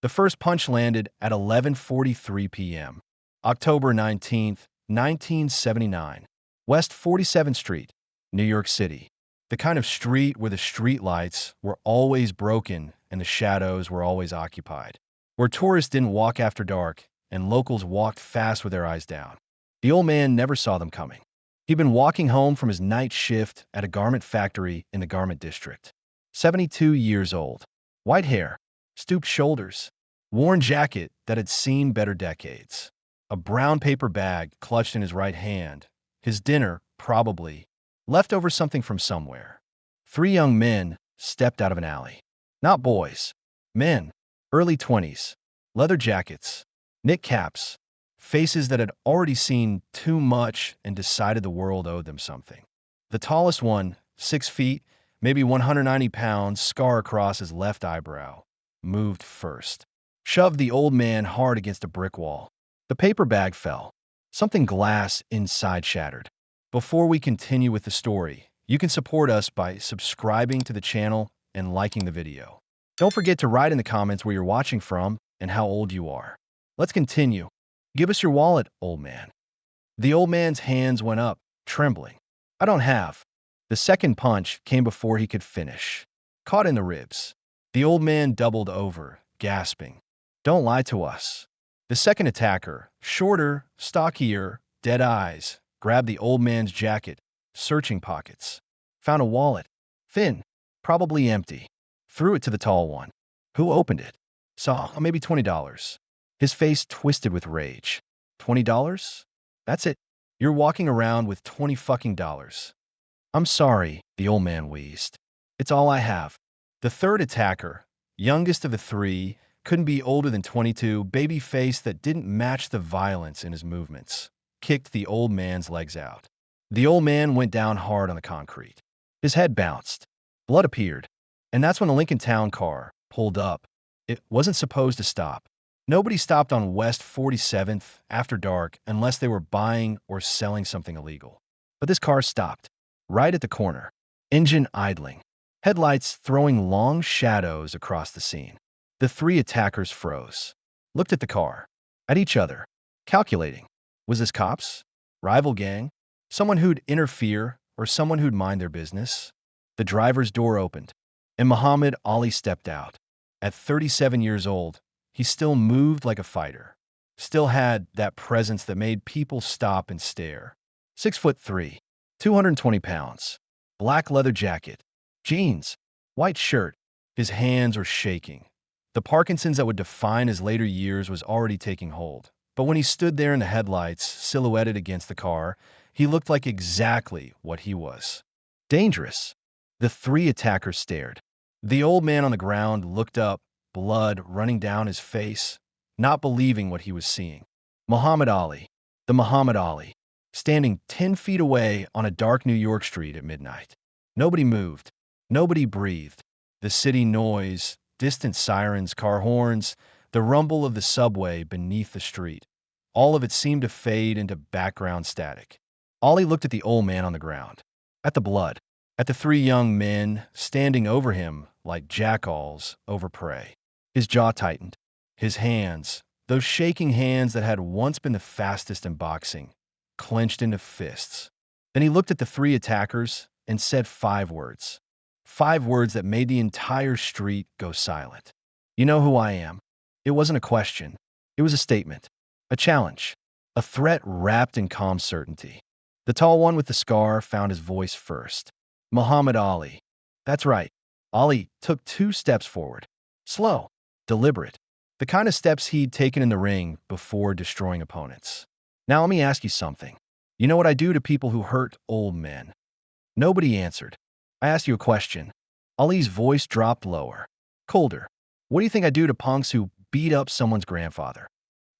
The first punch landed at 11:43 p.m., October 19th, 1979, West 47th Street, New York City. The kind of street where the streetlights were always broken and the shadows were always occupied. Where tourists didn't walk after dark and locals walked fast with their eyes down. The old man never saw them coming. He'd been walking home from his night shift at a garment factory in the garment district. 72 years old. White hair, stooped shoulders, worn jacket that had seen better decades. A brown paper bag clutched in his right hand. His dinner, probably, left over something from somewhere. Three young men stepped out of an alley. Not boys. Men, early 20s, leather jackets, knit caps, faces that had already seen too much and decided the world owed them something. The tallest one, 6 feet, maybe 190 pounds, scar across his left eyebrow, moved first. Shoved the old man hard against a brick wall. The paper bag fell. Something glass inside shattered. Before we continue with the story, you can support us by subscribing to the channel and liking the video. Don't forget to write in the comments where you're watching from and how old you are. Let's continue. Give us your wallet, old man. The old man's hands went up, trembling. I don't have. The second punch came before he could finish. Caught in the ribs. The old man doubled over, gasping. Don't lie to us. The second attacker, shorter, stockier, dead eyes, grabbed the old man's jacket, searching pockets. Found a wallet. Thin, probably empty. Threw it to the tall one. Who opened it? Saw maybe $20. His face twisted with rage. $20? That's it. You're walking around with $20 fucking dollars. I'm sorry, the old man wheezed. It's all I have. The third attacker, youngest of the three, couldn't be older than 22, baby face that didn't match the violence in his movements, kicked the old man's legs out. The old man went down hard on the concrete. His head bounced. Blood appeared. And that's when the Lincoln Town car pulled up. It wasn't supposed to stop. Nobody stopped on West 47th after dark unless they were buying or selling something illegal. But this car stopped, right at the corner, engine idling, headlights throwing long shadows across the scene. The three attackers froze, looked at the car, at each other, calculating. Was this cops? Rival gang? Someone who'd interfere or someone who'd mind their business? The driver's door opened, and Muhammad Ali stepped out. At 37 years old, he still moved like a fighter, still had that presence that made people stop and stare. 6'3", 220 pounds, black leather jacket, jeans, white shirt. His hands were shaking. The Parkinson's that would define his later years was already taking hold. But when he stood there in the headlights, silhouetted against the car, he looked like exactly what he was. Dangerous. The three attackers stared. The old man on the ground looked up, blood running down his face, not believing what he was seeing. Muhammad Ali, the Muhammad Ali, standing 10 feet away on a dark New York street at midnight. Nobody moved. Nobody breathed. The city noise, distant sirens, car horns, the rumble of the subway beneath the street. All of it seemed to fade into background static. Ali looked at the old man on the ground, at the blood, at the three young men standing over him like jackals over prey. His jaw tightened. His hands, those shaking hands that had once been the fastest in boxing, clenched into fists. Then he looked at the three attackers and said 5 words. 5 words that made the entire street go silent. You know who I am. It wasn't a question. It was a statement, a challenge, a threat wrapped in calm certainty. The tall one with the scar found his voice first. Muhammad Ali. That's right. Ali took 2 steps forward. Slow, deliberate. The kind of steps he'd taken in the ring before destroying opponents. Now let me ask you something. You know what I do to people who hurt old men? Nobody answered. I asked you a question. Ali's voice dropped lower, colder. What do you think I do to punks who beat up someone's grandfather?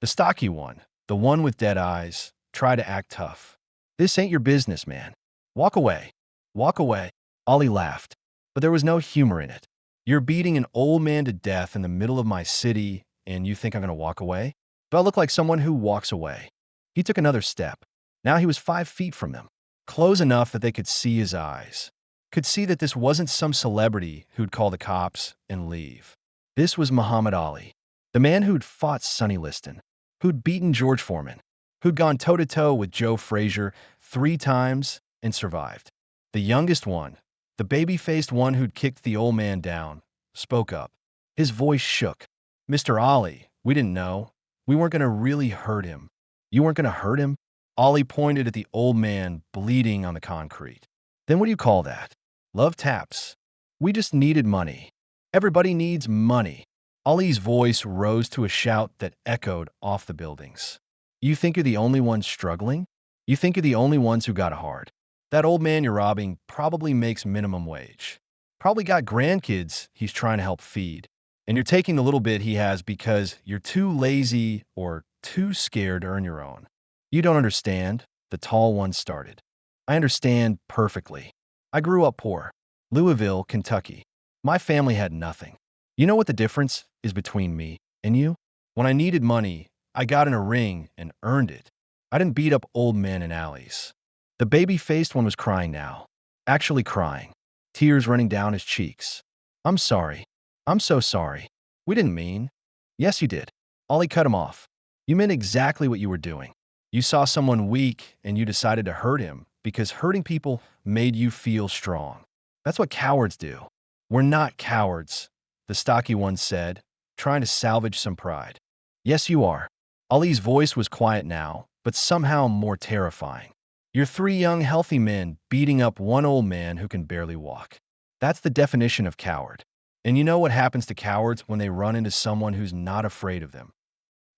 The stocky one, the one with dead eyes, tried to act tough. This ain't your business, man. Walk away. Walk away. Ali laughed, but there was no humor in it. You're beating an old man to death in the middle of my city, and you think I'm going to walk away? Do I look like someone who walks away? He took another step. Now he was 5 feet from them, close enough that they could see his eyes, could see that this wasn't some celebrity who'd call the cops and leave. This was Muhammad Ali, The man who'd fought Sonny Liston, who'd beaten George Foreman, who'd gone toe-to-toe with Joe Frazier 3 times and survived. The youngest one, the baby-faced one who'd kicked the old man down, spoke up. His voice shook. "Mr. Ollie, we didn't know. We weren't going to really hurt him." "You weren't going to hurt him?" Ollie pointed at the old man bleeding on the concrete. "Then what do you call that?" "Love taps. We just needed money. Everybody needs money." Ollie's voice rose to a shout that echoed off the buildings. "You think you're the only ones struggling? You think you're the only ones who got it hard? That old man you're robbing probably makes minimum wage. Probably got grandkids he's trying to help feed. And you're taking the little bit he has because you're too lazy or too scared to earn your own." "You don't understand," the tall one started. "I understand perfectly. I grew up poor. Louisville, Kentucky. My family had nothing. You know what the difference is between me and you? When I needed money, I got in a ring and earned it. I didn't beat up old men in alleys." The baby-faced one was crying now. Actually crying. Tears running down his cheeks. "I'm sorry. I'm so sorry. We didn't mean." "Yes, you did." Ollie cut him off. "You meant exactly what you were doing. You saw someone weak and you decided to hurt him because hurting people made you feel strong. That's what cowards do." "We're not cowards," the stocky one said, trying to salvage some pride. "Yes, you are." Ollie's voice was quiet now, but somehow more terrifying. "You're 3 young, healthy men beating up one old man who can barely walk. That's the definition of coward. And you know what happens to cowards when they run into someone who's not afraid of them?"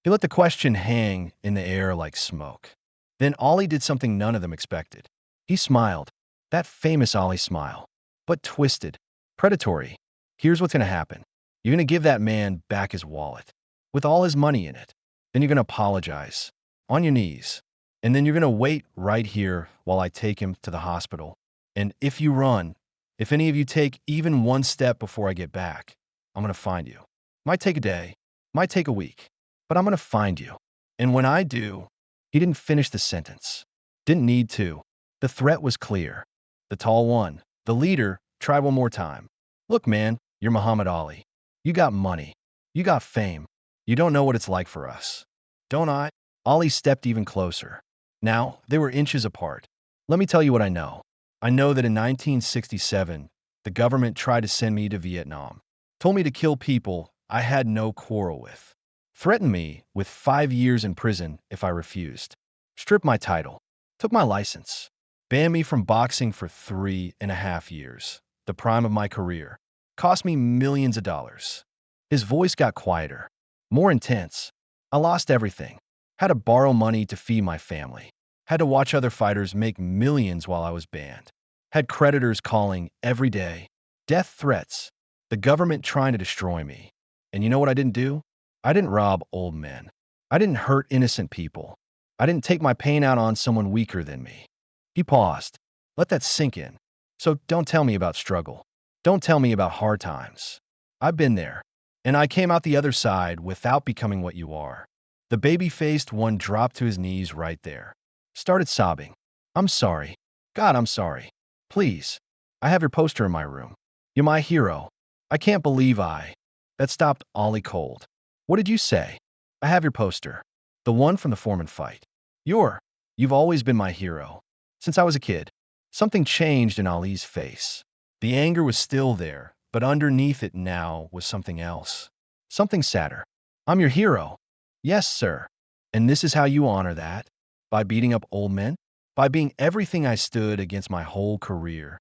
He let the question hang in the air like smoke. Then Ollie did something none of them expected. He smiled. That famous Ollie smile. But twisted. Predatory. "Here's what's going to happen. You're going to give that man back his wallet. With all his money in it. Then you're going to apologize. On your knees. And then you're going to wait right here while I take him to the hospital. And if you run, if any of you take even one step before I get back, I'm going to find you. Might take a day. Might take a week. But I'm going to find you. And when I do..." He didn't finish the sentence. Didn't need to. The threat was clear. The tall one, the leader, tried one more time. "Look, man, you're Muhammad Ali. You got money. You got fame. You don't know what it's like for us. Don't I?" Ollie stepped even closer. Now, they were inches apart. "Let me tell you what I know. I know that in 1967, the government tried to send me to Vietnam. Told me to kill people I had no quarrel with. Threatened me with 5 years in prison if I refused. Stripped my title. Took my license. Banned me from boxing for 3.5 years. The prime of my career. Cost me millions of dollars." His voice got quieter. More intense. "I lost everything. Had to borrow money to feed my family. Had to watch other fighters make millions while I was banned. Had creditors calling every day. Death threats. The government trying to destroy me. And you know what I didn't do? I didn't rob old men. I didn't hurt innocent people. I didn't take my pain out on someone weaker than me." He paused. "Let that sink in. So don't tell me about struggle. Don't tell me about hard times. I've been there. And I came out the other side without becoming what you are." The baby-faced one dropped to his knees right there. Started sobbing. "I'm sorry. God, I'm sorry. Please. I have your poster in my room. You're my hero. I can't believe I..." That stopped Ollie cold. "What did you say?" "I have your poster. The one from the Foreman fight. You've always been my hero. Since I was a kid." Something changed in Ali's face. The anger was still there, but underneath it now was something else. Something sadder. "I'm your hero." "Yes, sir. And this is how you honor that? By beating up old men? By being everything I stood against my whole career?"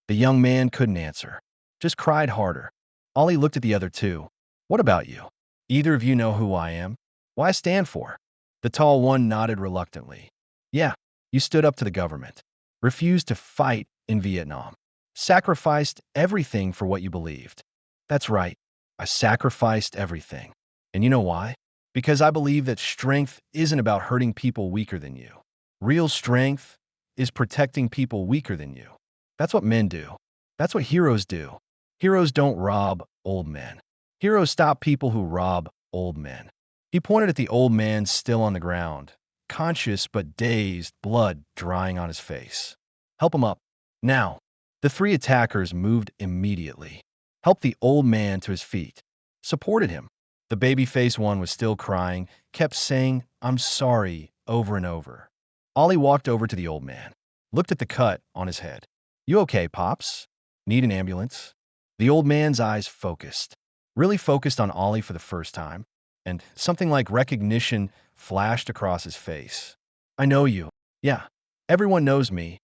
The young man couldn't answer. Just cried harder. Ollie looked at the other two. "What about you? Either of you know who I am? What I stand for?" The tall one nodded reluctantly. "Yeah, you stood up to the government. Refused to fight in Vietnam. Sacrificed everything for what you believed." "That's right. I sacrificed everything. And you know why? Because I believe that strength isn't about hurting people weaker than you. Real strength is protecting people weaker than you. That's what men do. That's what heroes do. Heroes don't rob old men. Heroes stop people who rob old men." He pointed at the old man still on the ground, conscious but dazed, blood drying on his face. "Help him up. Now." The 3 attackers moved immediately. Helped the old man to his feet. Supported him. The baby-faced one was still crying, kept saying, "I'm sorry," over and over. Ollie walked over to the old man, looked at the cut on his head. "You okay, Pops? Need an ambulance?" The old man's eyes focused, really focused on Ollie for the first time, and something like recognition flashed across his face. "I know you. Yeah, everyone knows me,"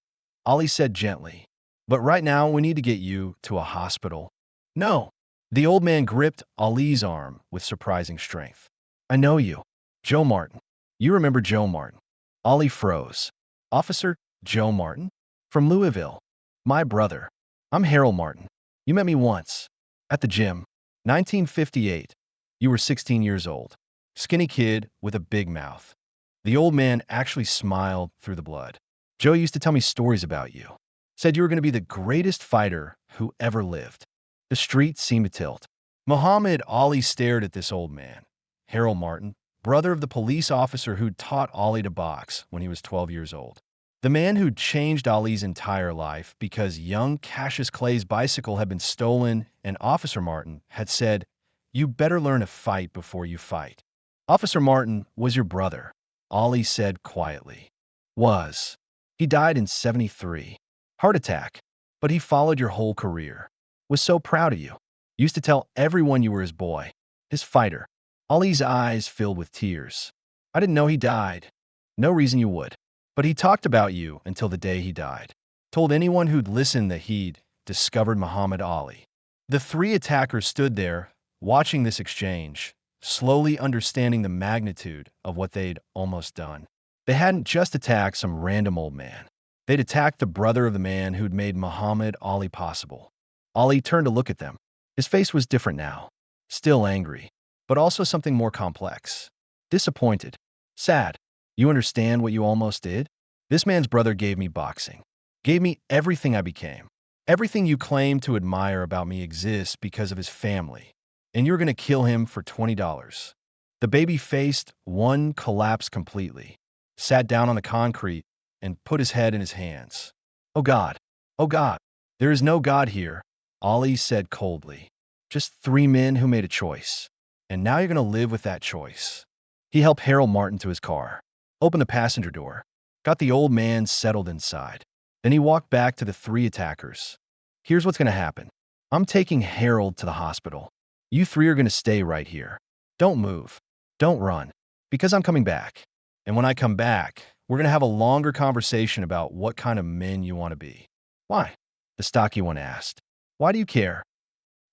Ollie said gently. "But right now, we need to get you to a hospital." "No." The old man gripped Ollie's arm with surprising strength. "I know you. Joe Martin. You remember Joe Martin." Ollie froze. "Officer Joe Martin? From Louisville. My brother. I'm Harold Martin. You met me once. At the gym. 1958. You were 16 years old. Skinny kid with a big mouth." The old man actually smiled through the blood. "Joe used to tell me stories about you. Said you were going to be the greatest fighter who ever lived." The street seemed to tilt. Muhammad Ali stared at this old man. Harold Martin, brother of the police officer who'd taught Ali to box when he was 12 years old. The man who'd changed Ali's entire life because young Cassius Clay's bicycle had been stolen and Officer Martin had said, "You better learn to fight before you fight." "Officer Martin was your brother," Ali said quietly. "Was. He died in 73. Heart attack. But he followed your whole career. Was so proud of you. Used to tell everyone you were his boy, his fighter." Ali's eyes filled with tears. "I didn't know he died. No reason you would. But he talked about you until the day he died. Told anyone who'd listened that he'd discovered Muhammad Ali." The three attackers stood there, watching this exchange, slowly understanding the magnitude of what they'd almost done. They hadn't just attacked some random old man. They'd attacked the brother of the man who'd made Muhammad Ali possible. Ali turned to look at them. His face was different now. Still angry, but also something more complex. Disappointed. Sad. "You understand what you almost did? This man's brother gave me boxing. Gave me everything I became. Everything you claim to admire about me exists because of his family. And you're going to kill him for $20. The baby-faced one collapsed completely, sat down on the concrete, and put his head in his hands. "Oh God. Oh God. There is no God here," Ali said coldly. "Just three men who made a choice. And now you're going to live with that choice." He helped Harold Martin to his car, opened the passenger door, got the old man settled inside. Then he walked back to the three attackers. "Here's what's going to happen. I'm taking Harold to the hospital. You three are going to stay right here. Don't move. Don't run. Because I'm coming back. And when I come back, we're going to have a longer conversation about what kind of men you want to be." "Why?" the stocky one asked. "Why do you care?"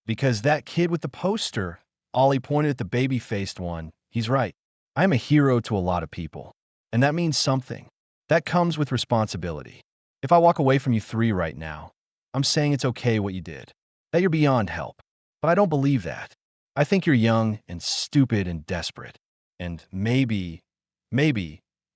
"Because that kid with the poster," Ollie pointed at the baby-faced one, "he's right. I am a hero to a lot of people. And that means something. That comes with responsibility. If I walk away from you three right now, I'm saying it's okay what you did, that you're beyond help. But I don't believe that. I think you're young and stupid and desperate. And maybe,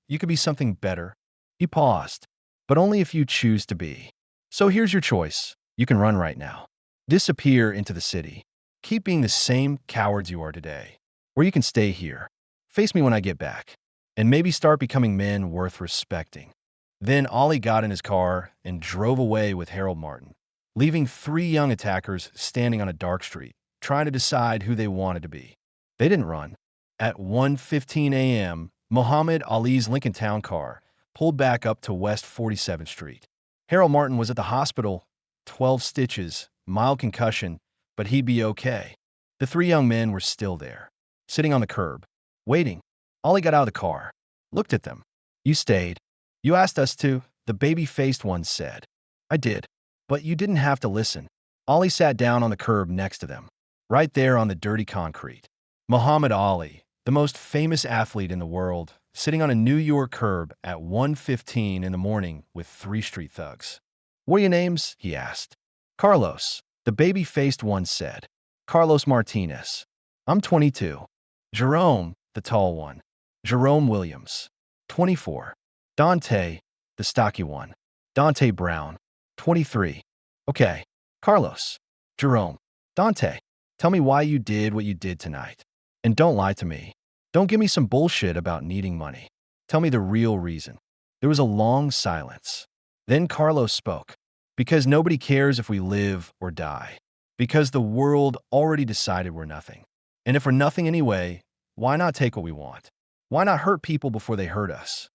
you could be something better." He paused, "But only if you choose to be. So here's your choice. You can run right now. Disappear into the city. Keep being the same cowards you are today. Or you can stay here. Face me when I get back. And maybe start becoming men worth respecting." Then Ollie got in his car and drove away with Harold Martin, leaving three young attackers standing on a dark street, trying to decide who they wanted to be. They didn't run. At 1:15 a.m., Muhammad Ali's Lincoln Town car pulled back up to West 47th Street. Harold Martin was at the hospital, 12 stitches, mild concussion, but he'd be okay. The three young men were still there, sitting on the curb, waiting. Ollie got out of the car, looked at them. "You stayed. You asked us to," the baby-faced one said. "I did. But you didn't have to listen." Ollie sat down on the curb next to them, right there on the dirty concrete. Muhammad Ali, the most famous athlete in the world, sitting on a New York curb at 1:15 in the morning with three street thugs. "What are your names?" he asked. "Carlos," the baby-faced one said. "Carlos Martinez. I'm 22. "Jerome," the tall one. "Jerome Williams. 24. "Dante," the stocky one. "Dante Brown. 23. "Okay. Carlos. Jerome. Dante, tell me why you did what you did tonight. And don't lie to me. Don't give me some bullshit about needing money. Tell me the real reason." There was a long silence. Then Carlos spoke. "Because nobody cares if we live or die. Because the world already decided we're nothing. And if we're nothing anyway, why not take what we want? Why not hurt people before they hurt us?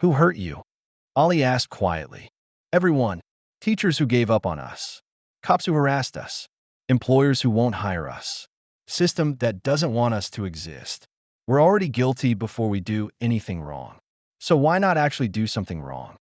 Who hurt you? Ollie asked quietly. Everyone. Teachers who gave up on us. Cops who harassed us. Employers who won't hire us. System that doesn't want us to exist. We're already guilty before we do anything wrong. So why not actually do something wrong?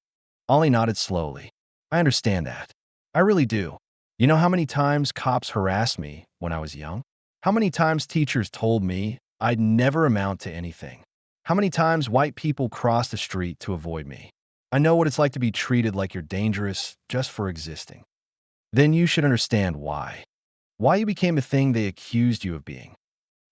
Ollie nodded slowly. I understand that. I really do. You know how many times cops harassed me when I was young? How many times teachers told me I'd never amount to anything? How many times white people crossed the street to avoid me? I know what it's like to be treated like you're dangerous just for existing. Then you should understand why. Why you became the thing they accused you of being.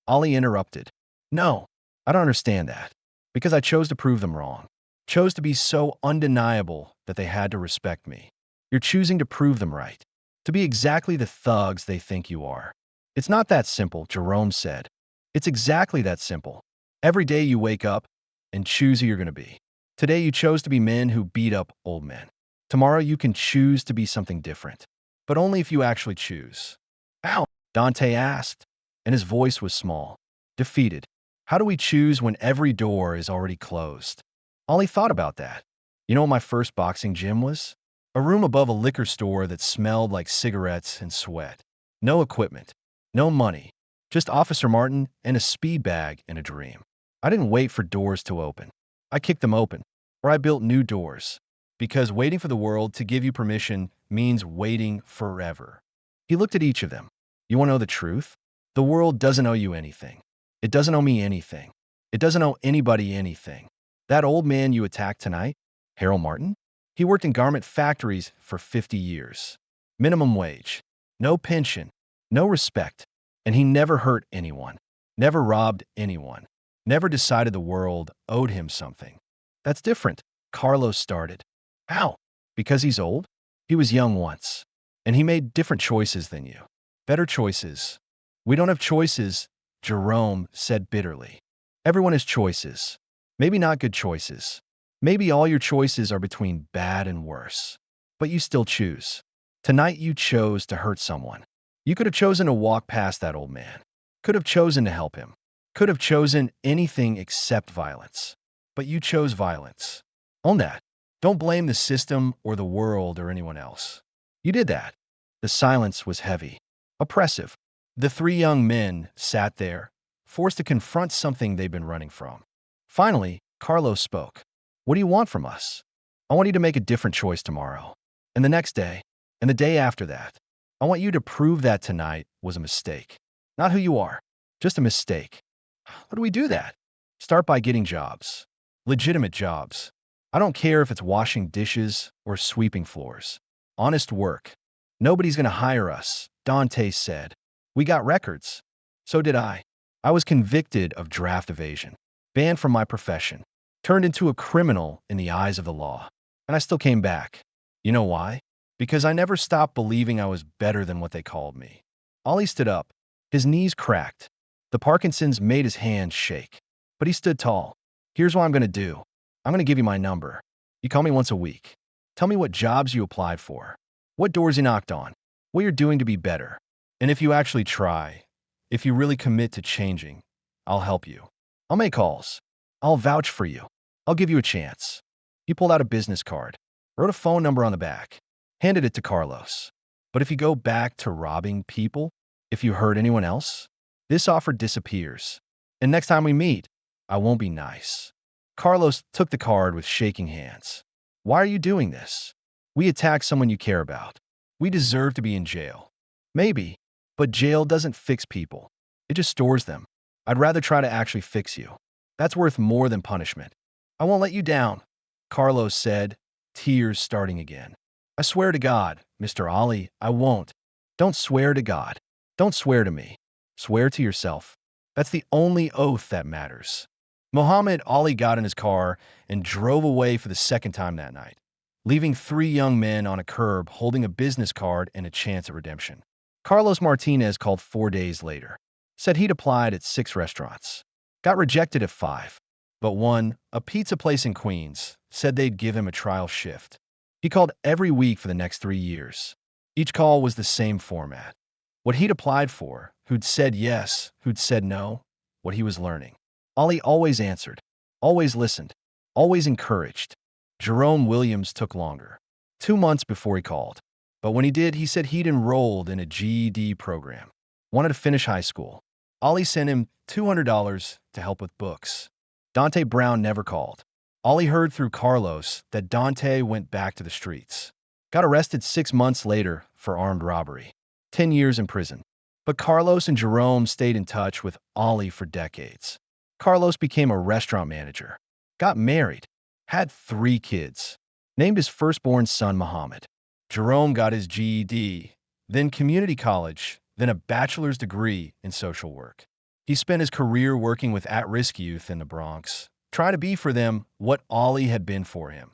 Ollie interrupted. No, I don't understand that. Because I chose to prove them wrong. Chose to be so undeniable that they had to respect me. You're choosing to prove them right. To be exactly the thugs they think you are. It's not that simple, Jerome said. It's exactly that simple. Every day you wake up and choose who you're going to be. Today you chose to be men who beat up old men. Tomorrow you can choose to be something different. But only if you actually choose. Ow, Dante asked, and his voice was small. Defeated. How do we choose when every door is already closed? Ollie thought about that. You know what my first boxing gym was? A room above a liquor store that smelled like cigarettes and sweat. No equipment. No money. Just Officer Martin and a speed bag and a dream. I didn't wait for doors to open. I kicked them open. Or I built new doors. Because waiting for the world to give you permission means waiting forever. He looked at each of them. You want to know the truth? The world doesn't owe you anything. It doesn't owe me anything. It doesn't owe anybody anything. That old man you attacked tonight, Harold Martin, he worked in garment factories for 50 years. Minimum wage. No pension. No respect. And he never hurt anyone. Never robbed anyone. Never decided the world owed him something. That's different, Carlos started. How? Because he's old? He was young once. And he made different choices than you. Better choices. We don't have choices, Jerome said bitterly. Everyone has choices. Maybe not good choices. Maybe all your choices are between bad and worse. But you still choose. Tonight you chose to hurt someone. You could have chosen to walk past that old man. Could have chosen to help him. Could have chosen anything except violence. But you chose violence. Own that. Don't blame the system or the world or anyone else. You did that. The silence was heavy. Oppressive. The three young men sat there, forced to confront something they'd been running from. Finally, Carlos spoke. What do you want from us? I want you to make a different choice tomorrow. And the next day. And the day after that. I want you to prove that tonight was a mistake. Not who you are. Just a mistake. How do we do that? Start by getting jobs. Legitimate jobs. I don't care if it's washing dishes or sweeping floors. Honest work. Nobody's going to hire us, Dante said. We got records. So did I. I was convicted of draft evasion. Banned from my profession. Turned into a criminal in the eyes of the law. And I still came back. You know why? Because I never stopped believing I was better than what they called me. Ollie stood up. His knees cracked. The Parkinson's made his hands shake. But he stood tall. Here's what I'm going to do. I'm going to give you my number. You call me once a week. Tell me what jobs you applied for. What doors you knocked on. What you're doing to be better. And if you actually try, if you really commit to changing, I'll help you. I'll make calls. I'll vouch for you. I'll give you a chance. He pulled out a business card. Wrote a phone number on the back. Handed it to Carlos. But if you go back to robbing people, if you hurt anyone else, this offer disappears. And next time we meet, I won't be nice. Carlos took the card with shaking hands. Why are you doing this? We attacked someone you care about. We deserve to be in jail. Maybe, but jail doesn't fix people. It just stores them. I'd rather try to actually fix you. That's worth more than punishment. I won't let you down, Carlos said, tears starting again. I swear to God, Mr. Ollie, I won't. Don't swear to God. Don't swear to me. Swear to yourself. That's the only oath that matters. Mohammed Ali got in his car and drove away for the second time that night, leaving three young men on a curb holding a business card and a chance at redemption. Carlos Martinez called 4 days later, said he'd applied at 6 restaurants, got rejected at 5, but one, a pizza place in Queens, said they'd give him a trial shift. He called every week for the next 3 years. Each call was the same format. What he'd applied for, who'd said yes, who'd said no, what he was learning. Ali always answered, always listened, always encouraged. Jerome Williams took longer, 2 months before he called. But when he did, he said he'd enrolled in a GED program, wanted to finish high school. Ali sent him $200 to help with books. Dante Brown never called. Ali heard through Carlos that Dante went back to the streets. Got arrested 6 months later for armed robbery. 10 years in prison. But Carlos and Jerome stayed in touch with Ali for decades. Carlos became a restaurant manager, got married, had 3 kids, named his firstborn son Muhammad. Jerome got his GED, then community college, then a bachelor's degree in social work. He spent his career working with at-risk youth in the Bronx, trying to be for them what Ali had been for him,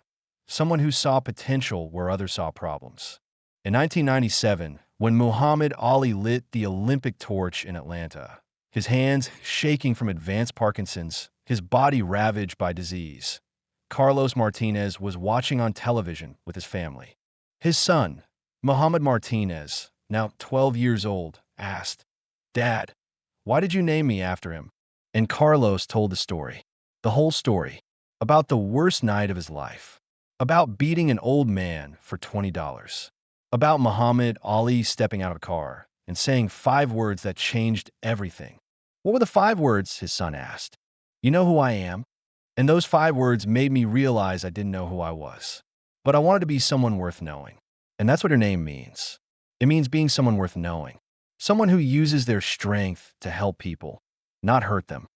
someone who saw potential where others saw problems. In 1997, when Muhammad Ali lit the Olympic torch in Atlanta, his hands shaking from advanced Parkinson's, his body ravaged by disease, Carlos Martinez was watching on television with his family. His son, Muhammad Martinez, now 12 years old, asked, "Dad, why did you name me after him?" And Carlos told the story, the whole story, about the worst night of his life, about beating an old man for $20, about Muhammad Ali stepping out of a car and saying 5 words that changed everything. "What were the 5 words?" his son asked. "You know who I am?" And those 5 words made me realize I didn't know who I was. But I wanted to be someone worth knowing. And that's what her name means. It means being someone worth knowing. Someone who uses their strength to help people, not hurt them.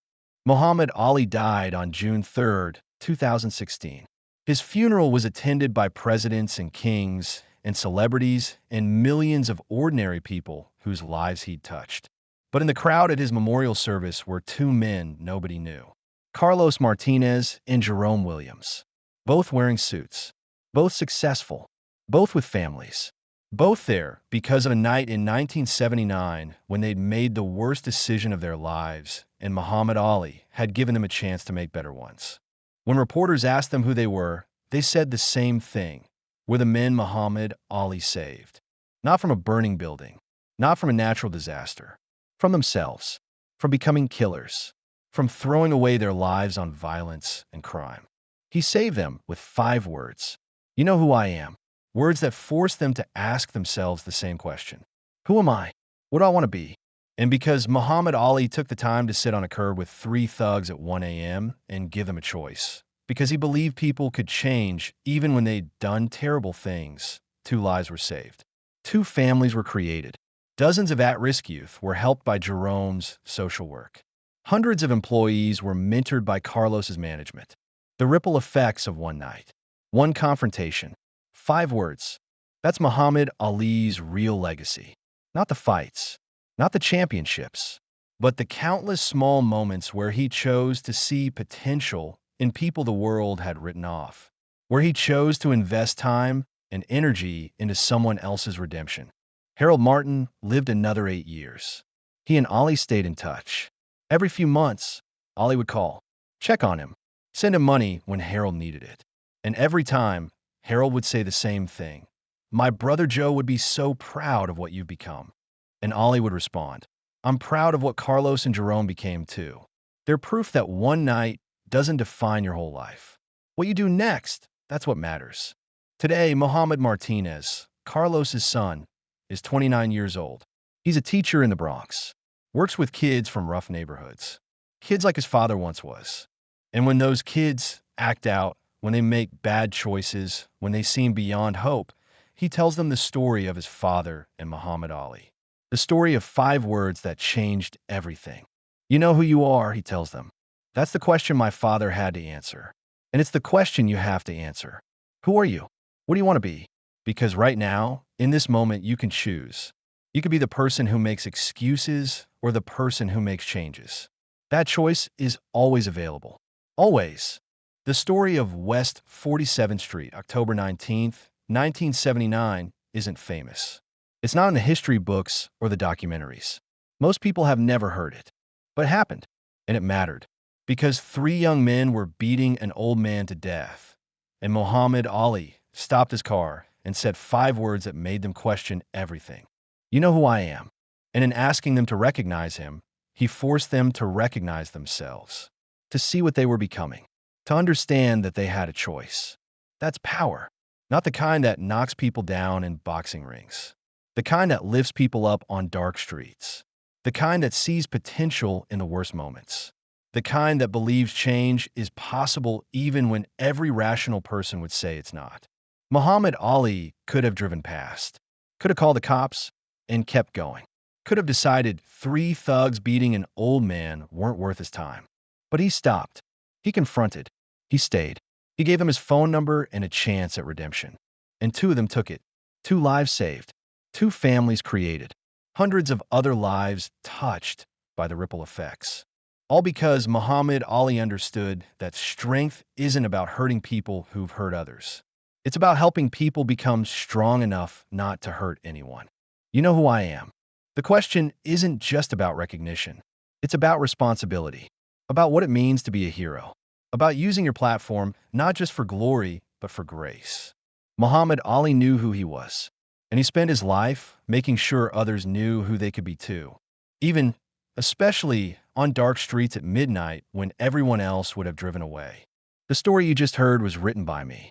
Muhammad Ali died on June 3, 2016. His funeral was attended by presidents and kings and celebrities and millions of ordinary people whose lives he'd touched. But in the crowd at his memorial service were 2 men nobody knew. Carlos Martinez and Jerome Williams, both wearing suits, both successful, both with families, both there because of a night in 1979 when they'd made the worst decision of their lives and Muhammad Ali had given them a chance to make better ones. When reporters asked them who they were, they said the same thing. We're the men Muhammad Ali saved. Not from a burning building, not from a natural disaster, from themselves, from becoming killers, from throwing away their lives on violence and crime. He saved them with 5 words. You know who I am. Words that forced them to ask themselves the same question. Who am I? What do I want to be? And because Muhammad Ali took the time to sit on a curb with 3 thugs at 1 a.m. and give them a choice, because he believed people could change even when they'd done terrible things, 2 lives were saved. 2 families were created. Dozens of at-risk youth were helped by Jerome's social work. Hundreds of employees were mentored by Carlos's management. The ripple effects of one night. One confrontation. 5 words. That's Muhammad Ali's real legacy. Not the fights, not the championships, but the countless small moments where he chose to see potential in people the world had written off, where he chose to invest time and energy into someone else's redemption. Harold Martin lived another 8 years. He and Ali stayed in touch. Every few months, Ali would call, check on him, send him money when Harold needed it. And every time, Harold would say the same thing. My brother Joe would be so proud of what you've become. And Ali would respond, I'm proud of what Carlos and Jerome became too. They're proof that one night doesn't define your whole life. What you do next, that's what matters. Today, Muhammad Martinez, Carlos's son, is 29 years old. He's a teacher in the Bronx, works with kids from rough neighborhoods, kids like his father once was. And when those kids act out, when they make bad choices, when they seem beyond hope, he tells them the story of his father and Muhammad Ali. The story of 5 words that changed everything. You know who you are, he tells them. That's the question my father had to answer. And it's the question you have to answer. Who are you? What do you want to be? Because right now, in this moment, you can choose. You could be the person who makes excuses or the person who makes changes. That choice is always available. Always. The story of West 47th Street, October 19th, 1979, isn't famous. It's not in the history books or the documentaries. Most people have never heard it. But it happened, and it mattered. Because 3 young men were beating an old man to death, and Muhammad Ali stopped his car and said 5 words that made them question everything. You know who I am. And in asking them to recognize him, he forced them to recognize themselves, to see what they were becoming, to understand that they had a choice. That's power, not the kind that knocks people down in boxing rings, the kind that lifts people up on dark streets, the kind that sees potential in the worst moments, the kind that believes change is possible even when every rational person would say it's not. Muhammad Ali could have driven past, could have called the cops, and kept going. Could have decided 3 thugs beating an old man weren't worth his time. But he stopped. He confronted. He stayed. He gave them his phone number and a chance at redemption. And 2 of them took it. 2 lives saved. 2 families created. Hundreds of other lives touched by the ripple effects. All because Muhammad Ali understood that strength isn't about hurting people who've hurt others. It's about helping people become strong enough not to hurt anyone. You know who I am. The question isn't just about recognition. It's about responsibility, about what it means to be a hero, about using your platform not just for glory, but for grace. Muhammad Ali knew who he was, and he spent his life making sure others knew who they could be too, even, especially on dark streets at midnight when everyone else would have driven away. The story you just heard was written by me.